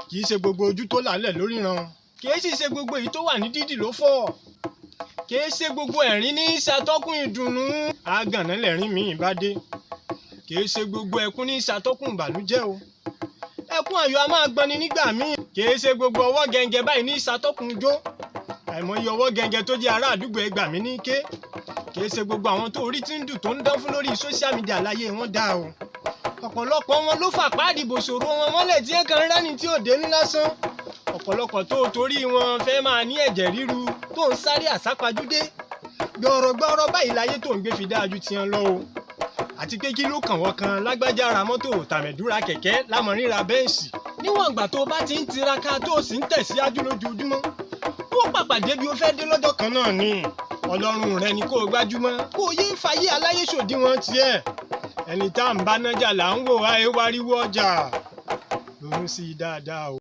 kì í ṣe gbogbo ojú tó làálẹ̀ lóríran, kì í sì ṣe gbogbo èyí tó wà ní dídì ló fọ́, kì í ṣe gbogbo ẹ̀rín ní ṣàtọ́kùn ìdùnnú. Àgànná lẹ̀rín mi bá dé, kì í ṣe gbogbo ẹkún ní ṣàtọ́kùn ìbànújẹ́ o. Ẹkún ayọ̀ a máa gbani nígbà míì, kì í ṣe gbogbo ọwọ́ gẹ̀ǹgẹ̀ báyìí ní ṣàtọ́kùn ijó. Àìmọye ọwọ́ gẹ̀ǹgẹ̀ tó jẹ́ ará àdúgbò ẹgbà mí ní ké. Kì í ṣe gbogbo àwọn tó orí tí ń dùn tó ń dán fún lórí social media láyé wọn dá o. Ọ̀pọ̀lọpọ̀ wọn ló fàpá àdìbò ṣòro wọn mọ́lẹ̀ tí ẹ̀kan rẹ́ni tí ò dé ní lásán. Ọ̀pọ̀lọpọ̀ tó torí wọn fẹ́ máa ní ẹ̀jẹ̀ ríru tó ń sáré àsápajúdé. Gbọ̀rọ̀gbọ̀rọ̀ báyìí láyé tó ń gbé fi dáa ju tiẹ̀ lọ o. Àti pé kí ló kàn wọ́n kan lágbájá ra mọ́tò tàmẹ̀dúrà kẹ̀kẹ́ lámọ̀rin ra bẹ́ǹsì. Níwọ̀n ìgbà tó bá ti ń tiraka tó sì ń tẹ̀síwájú lójoojúmọ́, ó pàpàdé bí ó fẹ́ dé lọ́jọ́ kan náà ni. Ọlọ́run rẹ ni kó o gbájúmọ́, kó o yé fàyè aláyé ṣòdiwọ̀n tiẹ̀. Ẹni tá à ń bá nájà là ń wò, àìwáríwó ọjà. Ronú sí i dáadáa o.